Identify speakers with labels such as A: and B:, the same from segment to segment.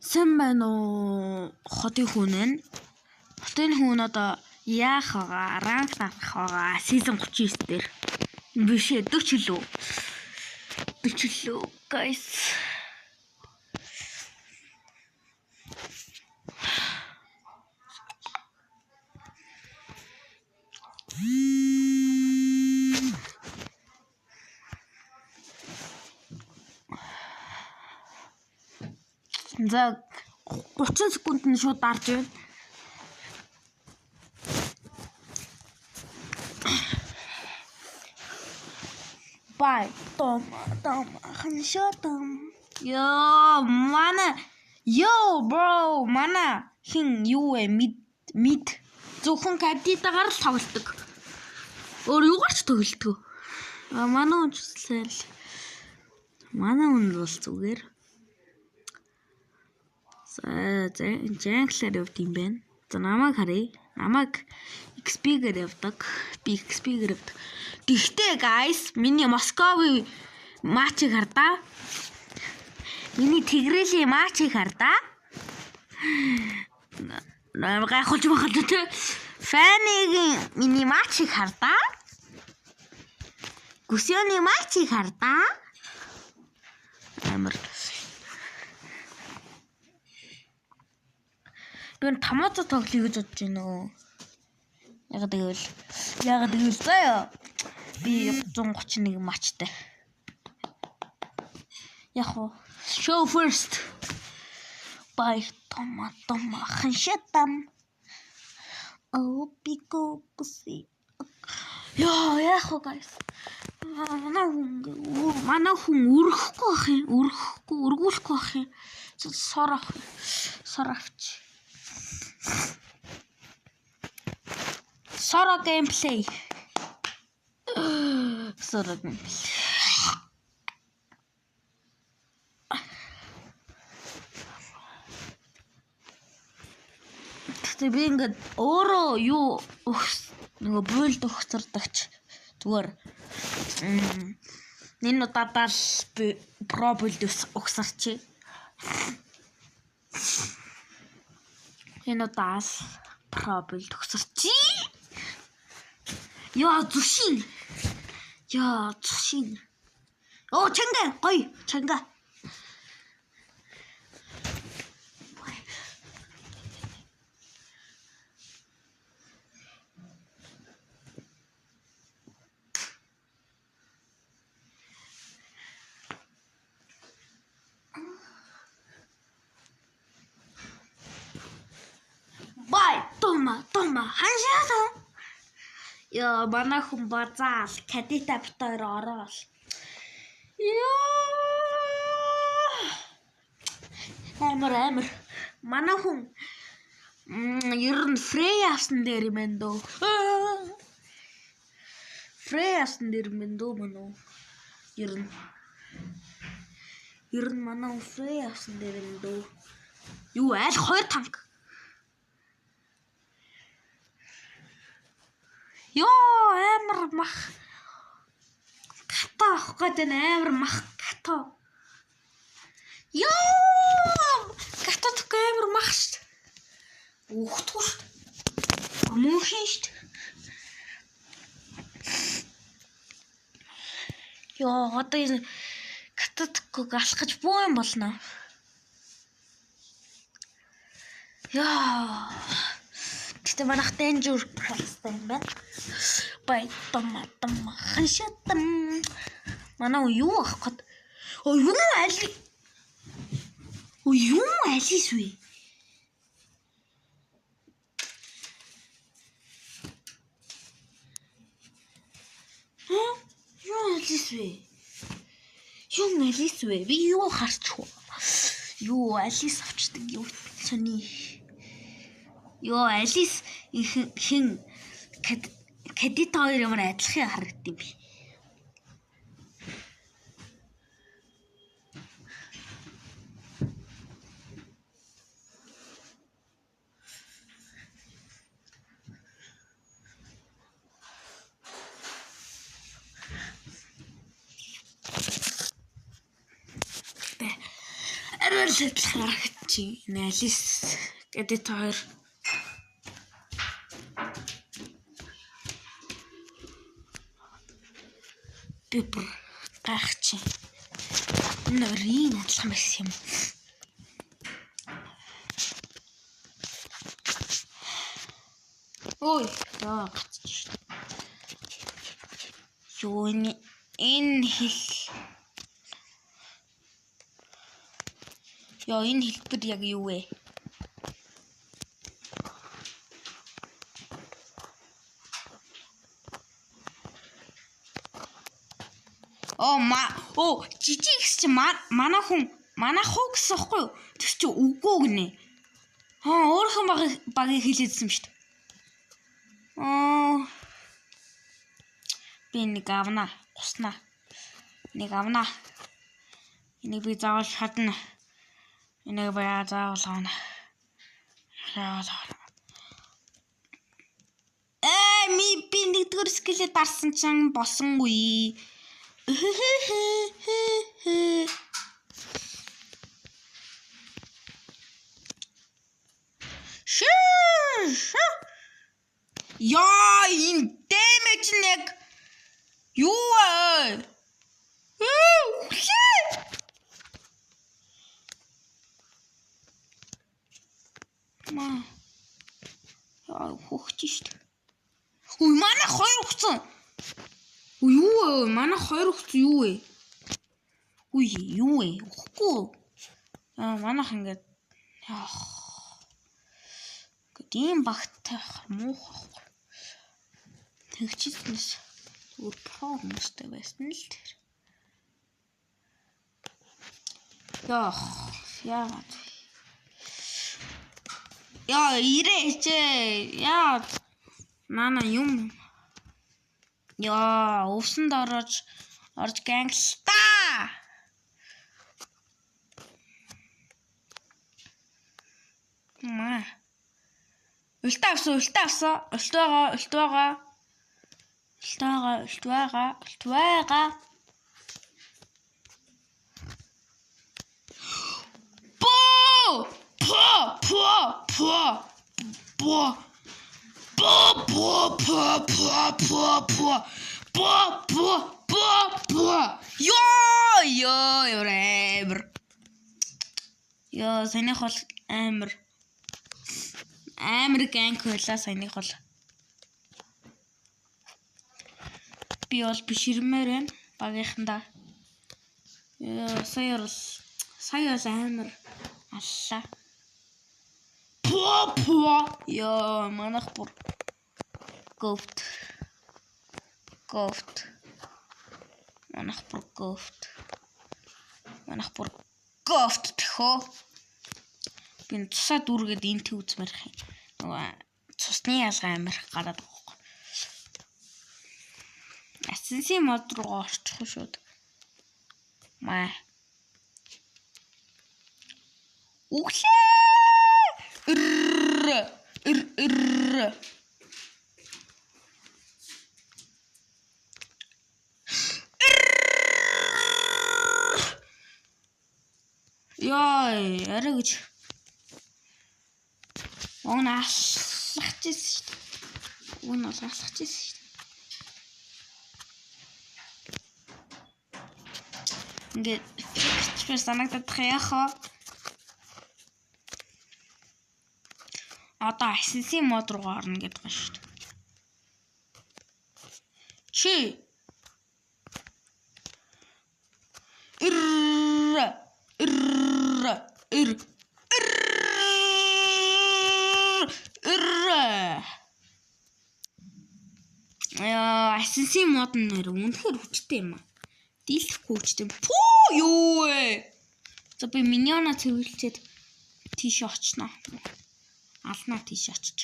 A: Сэн байна уу? Хотын хүн ээ. Хотын хүн одоо яах вэ? Ранг авах вэ? Season 39 дээр. Биш ээ, 40 лөө. 40 лөө, guys. За 30 секунд шууд дарж байна. Бай, том, ханшатам. Бро, мана хин юу вэ? Мид. Зөвхөн кандидатаар л тоглодог. Өөр юугаар ч тоглодог. Манай хүн ч л манай хүн бол зүгээр. Jangle-аар явд юм байна. За намайг харъя. Намайг XP-гээр явдаг. Би XP-гээр явдаг. Гэхдээ guys, миний Московын матчийг хардаа. Миний Тигрэлийн матчийг хардаа. Гайхуулж байгаа ч фанигийн миний матчийг хардаа. Гүсёны матчийг хардаа. Амар би томооцоо тоглоё гэж бодож байна өө. Ягаад гэвэл заяа би 131 матчтай. Яг уу show first. Бай том ханшатам. Oh pico pussy. Яг уу guys. Манай хүн өргөхгүй байх юм. Сор авч. Sora gameplay. Sora gameplay. Тэгтээ би ингээд өөрөө юу нөгөө буйлд өгцөрдөгч зүгээр энэ удаа л про буйлд өгсөрч. Энэ удаа про буйлд өгсөрч. Яа зүшин. Оо чанга гоё чанга. Бай тома ханшаасан. Яа манай хүн базаал кадита битээр ороод. Амар. Манай хүн ер нь Фрейяасан дээр юм байна дөө. Мөн үү? Ер нь манай хүн Фрейяасан дээр юм дөө. Юу аль 2 танк. Амар мах. Ката авах гэдэг амар мах ката. Ката так амар мах шүү. Ухтгүй шүү. Мөнхийн шүү. Одоо энэ ката такг алхаж буу юм болно. Гэтэ манайх danger пролстай юм байна. Бай том ханшатам. Манай юу авах гээд. Юу алис вэ? Юу алис вэ? Би юу харчих вэ? Юу алис авчдаг юу сони. Алис хин кадит хоёр ямар адилхан харагдав юм бэ? Арай л харагдаж чи Алис гэдэг хоёр пепр гахч нэрийн адилхан байсан юм. Ой, таа гацчих. Юу энэ хэл. Яа энэ хэлбэр яг юу вэ? Жижигс чи манай хуу гэсэн хэвгүй юу? Тэр чи үгүй гинэ. Өөрхөн багыг хэлээдсэн юм шүү дээ. Би нэг авна. Гуснаа. Нэг авна. Энийг би заавал шатна. Энийг би заавал авна. Би нэгдүгээр скелет дарсан чинь босонгүй. Яа, энэ damage нэг юу вэ? Яа, хөхч шүү дээ. Ой, манай хоёр хөгцөн. Юу вэ? Манай хоёр хөгцөн юу вэ? Үй, юу вэ? Өгөхгүй. Манайх ингээд ийм багтай муухай. Тэгчээснээс өөр проблемтэй байсан л тэр. Яагаад? Яа, ирээч. Яа. Нана юм. Яа, өвсөнд орж гангста. Өлтөө авсан. Ёо, санийх бол амар ганг байлаа санийх бол. Би бол биширмээр байна багийнхандаа. Сая бол амар аллаа. Ёо, манайх бүр гофт. Манайх бүр гофт тэхөө. Би цусаа дүүргээд энтэй үзмээр хай. Нөгөө цусны ялгаа амар гараад байгаа. Асенси мод руу орчих шүүд. Яй, арай гэж. Алсах гэсэн шүү дээ. Алсах гэсэн шүү дээ. Ингээд фиксчээр санагдах яахаа. Одоо асенси мод руу орно гэдэг байна шүү дээ. Чи асенси мод нэр үнэхээр хүчтэй юм аа. Дийлэхгүй хүчтэй. Юу вэ? За би миньона цэвэрлчихэд тийш очно. Алнаа тийш очиж.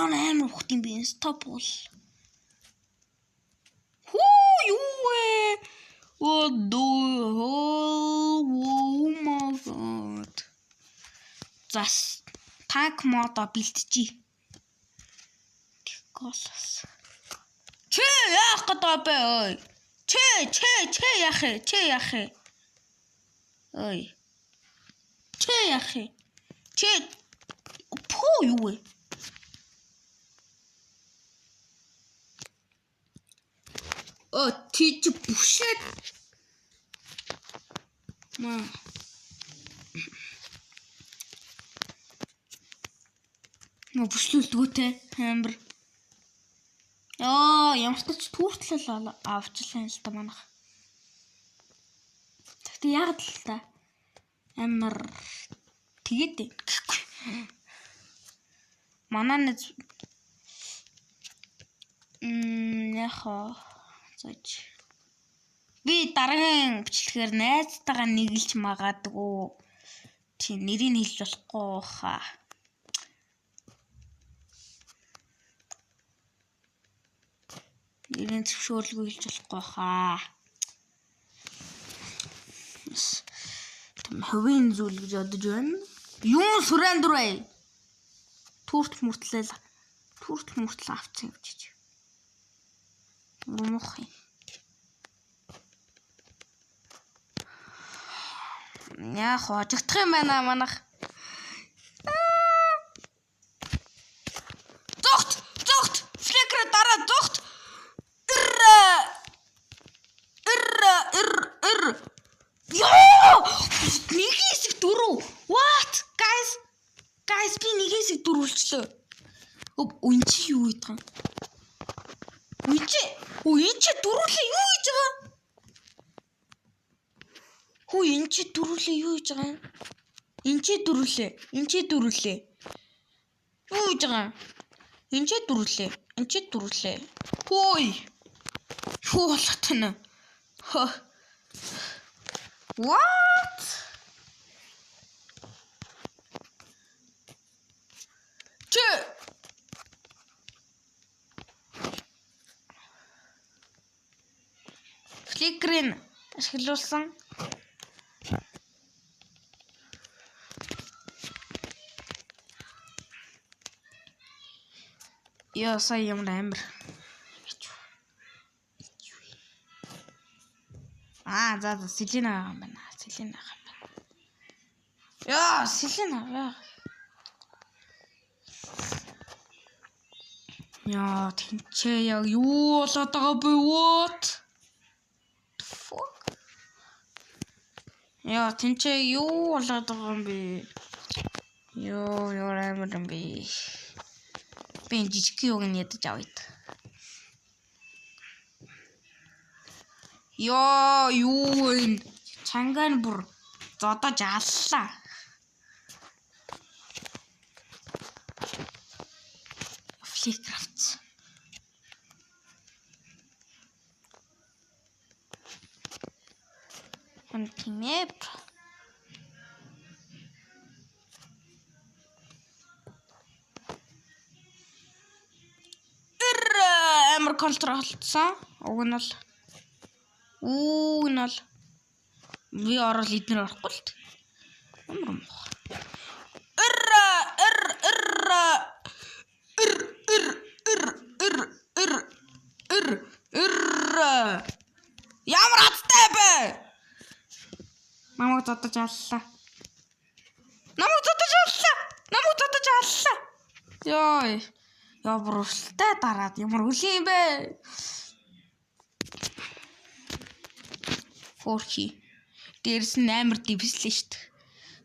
A: Яна амар ухтын би стоп бол. Юу вэ? Oh my god. Зас танк модо бэлтжий. Голос. Чи яах гэдэг бэ ой? Чи яах вэ? Ой. Чи яах юм? Чи поо юу вэ? Тийч бүшээд. Маа. Нөө бүшлүүлдэггүй те амир. Ямар ч түүртлэл авчлаа л та манах. Тэгтээ яг л та амир тэгээд гэхгүй. Манай нэг яхаа зооч. Би дараагийн бичлэгээр найзтайгаа нэгэлж магадгүй. Чи нэрийг хэлж болохгүй хаа. Нэрийн зөвшөөрлгүй хэлж болохгүй хаа. Хөвийн зүйл гэж бодож байна. Юу сүрэн дүрээ. Турт мөртлээ авцсан гэж. Муухай. Яах хожигдох юм байна манах. Зогт. Флекер дараа зогт. Ёо! Нэг хэсэг дөрөв. What? Guys би нэг хэсэг дөрвөлчлөө. Үн чи юу ийт гэн? Үн чи дөрвөлээ юу ийж байгаа? Энд чи дөрвөлээ юу ийж байгаа? Энд чи дөрвөлээ. Юу ийж байгаа? Энд чи дөрвөлээ. Хөөй. Юу болох тань? What? Фликерийн ашиглуулсан. Яа сая ямар амир. За Селена юм байна. Яа, Селена. Яа, тэнцээ яг юу болоод байгаа бэ? What? Fuck. Яа, тэнцээ юу болоод байгаа юм бэ? Ёо, амир юм бэ. Би жижиг юуг нь ядаж авъя. Ёо, юу вэ? Чангаа нь бүр зодож аллаа. Фликрафт. Хэмтинэп. Амар контролцсон. Уг нь бол би орол эднэр орохгүй л. Амар мох. Ямар хаттай бэ? Намайг зодож аллаа. Ёй. Ямар уралтай дараад ямар үлийн юм бэ? Форхи. Дээрс нь амар дивслээ штт.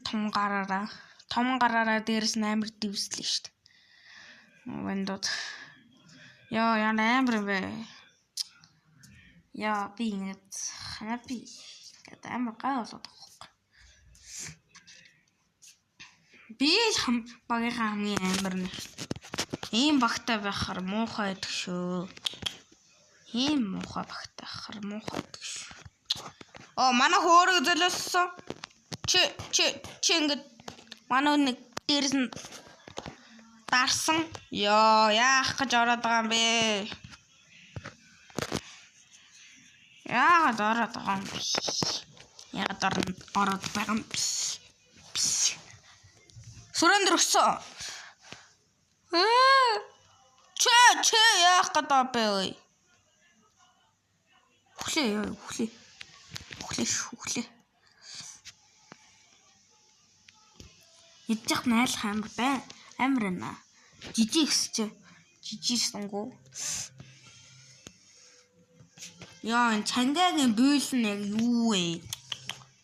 A: Том гараараа дээрс нь амар дивслээ штт. Вэндод. Яа амар юм бэ? Яа би ингэж амар гай болоод байгаа. Би багийнхаа хамгийн амар нэг ийм багтай байхаар муухай байдаг шүү. Манай хөөрөг золиоссон. Чи ингэж манай нэг дээрс нь дарсан. Ёо, яах гэж ороод байгаа юм бэ? Яагаад ороод байгаа юм бэ? Сүрэндэр өссөн. Чи яах гэдэг бэ? Хүлээ. Идчих найлах амар байна. Амар байна. Жижигсч. Жижигсэнгүү. Яа, энэ чангагийн буйл нь яг юу вэ?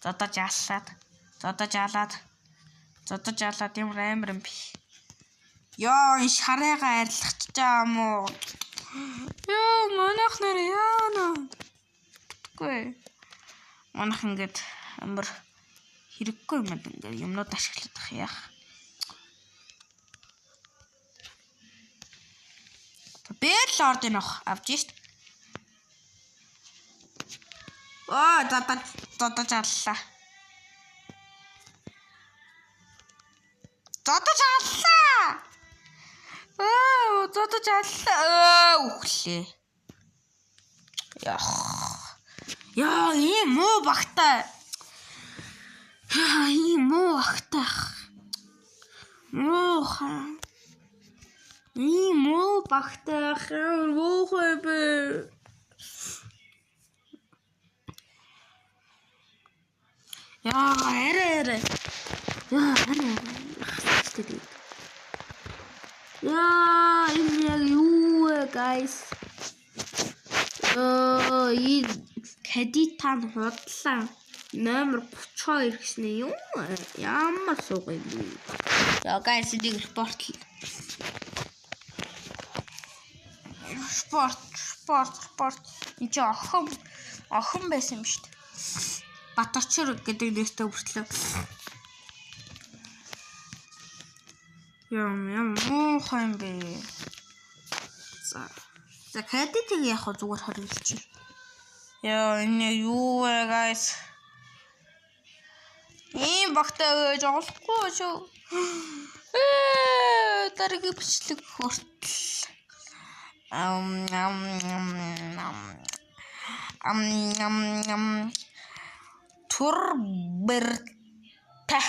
A: Зодож алаад ямар амар юм бэ? Яа, энэ шараагаа арилгачих юм уу? Яа, манайх нэр яана. Гүй. Манайх ингээд амар хэрэггүй юм ингээд юмнууд ашиглах яах. Бэл ордын авч шít. Оо, зодож аллаа. Үхлээ. Яа, ийм муу багтай. Муу багтай муухай бэ. Яа, арай. Яа, энэ яг юу вэ, guys? Энэ кадитан худлаа. Номер 32 гэсэн юм. Ямар сууг юм бэ? Яа, guys, энийг спорт. Энд чи охин байсан юм шүү дээ. Батарчир гэдэг нэртэй хүртлээ. Ямар муухай юм бэ? За кредитийг яг зүгээр харуулчих. Яа, энэ юу вэ, guys? Ийм багтаа гэж олохгүй шүү. Дараагийн бичлэг хүртэл. Турберта